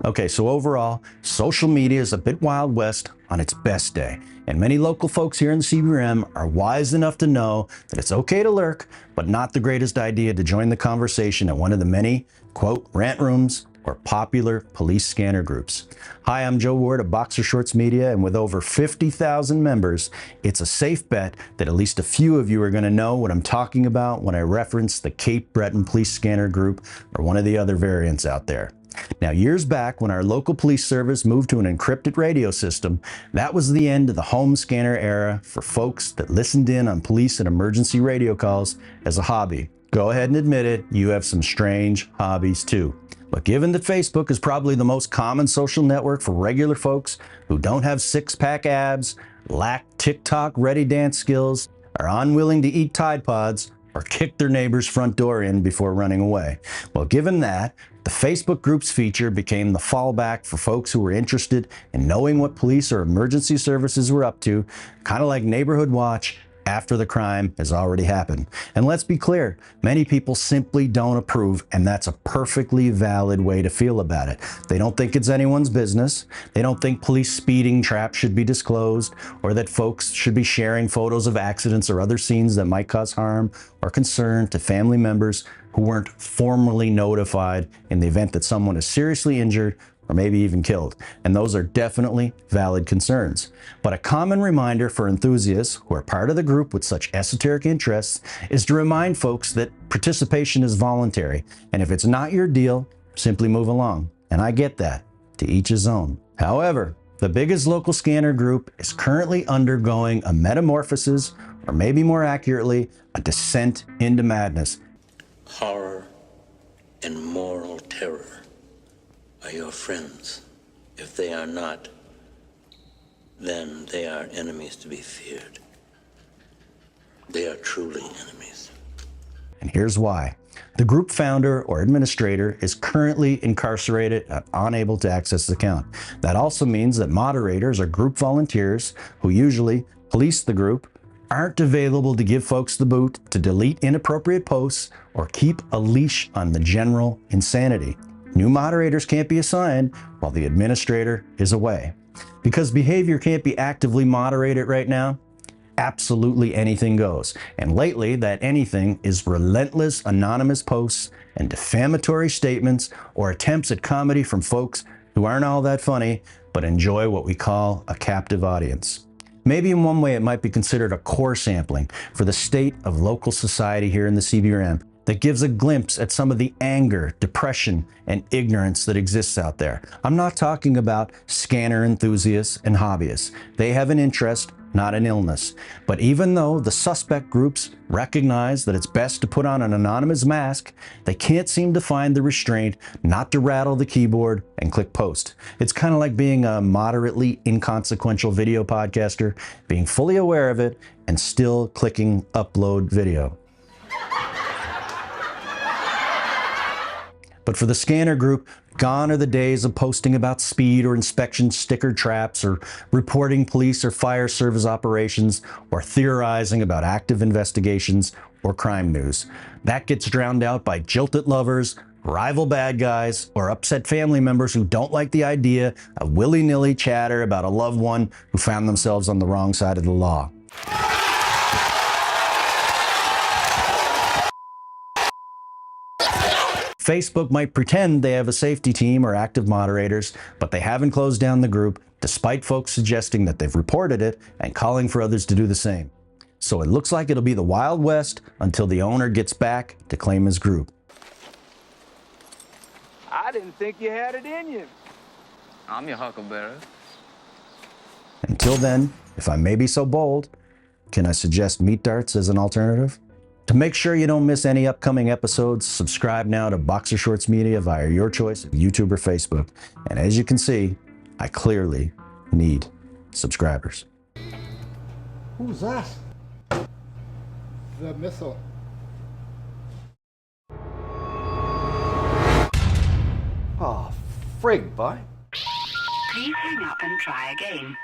Okay, so overall, social media is a bit Wild West on its best day. And many local folks here in the CBRM are wise enough to know that it's okay to lurk, but not the greatest idea to join the conversation at one of the many, quote, rant rooms or popular police scanner groups. Hi, I'm Joe Ward of Boxer Shorts Media, and with over 50,000 members, it's a safe bet that at least a few of you are going to know what I'm talking about when I reference the Cape Breton Police Scanner Group or one of the other variants out there. Now, years back, when our local police service moved to an encrypted radio system, that was the end of the home scanner era for folks that listened in on police and emergency radio calls as a hobby. Go ahead and admit it, you have some strange hobbies too. But given that Facebook is probably the most common social network for regular folks who don't have six-pack abs, lack TikTok-ready dance skills, are unwilling to eat Tide Pods, or kick their neighbor's front door in before running away. Well, given that, the Facebook groups feature became the fallback for folks who were interested in knowing what police or emergency services were up to, kind of like Neighborhood Watch after the crime has already happened. And let's be clear, many people simply don't approve, and that's a perfectly valid way to feel about it. They don't think it's anyone's business. They don't think police speeding traps should be disclosed, or that folks should be sharing photos of accidents or other scenes that might cause harm or concern to family members who weren't formally notified in the event that someone is seriously injured or maybe even killed. And those are definitely valid concerns. But a common reminder for enthusiasts who are part of the group with such esoteric interests is to remind folks that participation is voluntary. And if it's not your deal, simply move along. And I get that. To each his own. However, the biggest local scanner group is currently undergoing a metamorphosis, or maybe more accurately, a descent into madness. Horror and moral terror are your friends. If they are not, then they are enemies to be feared. They are truly enemies. And here's why. The group founder or administrator is currently incarcerated and unable to access the account. That also means that moderators or group volunteers, who usually police the group, aren't available to give folks the boot to delete inappropriate posts or keep a leash on the general insanity. New moderators can't be assigned while the administrator is away. Because behavior can't be actively moderated right now, absolutely anything goes. And lately, that anything is relentless anonymous posts and defamatory statements or attempts at comedy from folks who aren't all that funny, but enjoy what we call a captive audience. Maybe in one way it might be considered a core sampling for the state of local society here in the CBRM that gives a glimpse at some of the anger, depression, and ignorance that exists out there. I'm not talking about scanner enthusiasts and hobbyists. They have an interest, not an illness. But even though the suspect groups recognize that it's best to put on an anonymous mask, they can't seem to find the restraint not to rattle the keyboard and click post. It's kind of like being a moderately inconsequential video podcaster, being fully aware of it and still clicking upload video. But for the scanner group, gone are the days of posting about speed or inspection sticker traps or reporting police or fire service operations or theorizing about active investigations or crime news. That gets drowned out by jilted lovers, rival bad guys, or upset family members who don't like the idea of willy-nilly chatter about a loved one who found themselves on the wrong side of the law. Facebook might pretend they have a safety team or active moderators, but they haven't closed down the group, despite folks suggesting that they've reported it and calling for others to do the same. So it looks like it'll be the Wild West until the owner gets back to claim his group. I didn't think you had it in you. I'm your huckleberry. Until then, if I may be so bold, can I suggest meat darts as an alternative? To make sure you don't miss any upcoming episodes, subscribe now to Boxer Shorts Media via your choice of YouTube or Facebook. And as you can see, I clearly need subscribers. Who's that? The missile. Oh, frig, boy. Please hang up and try again.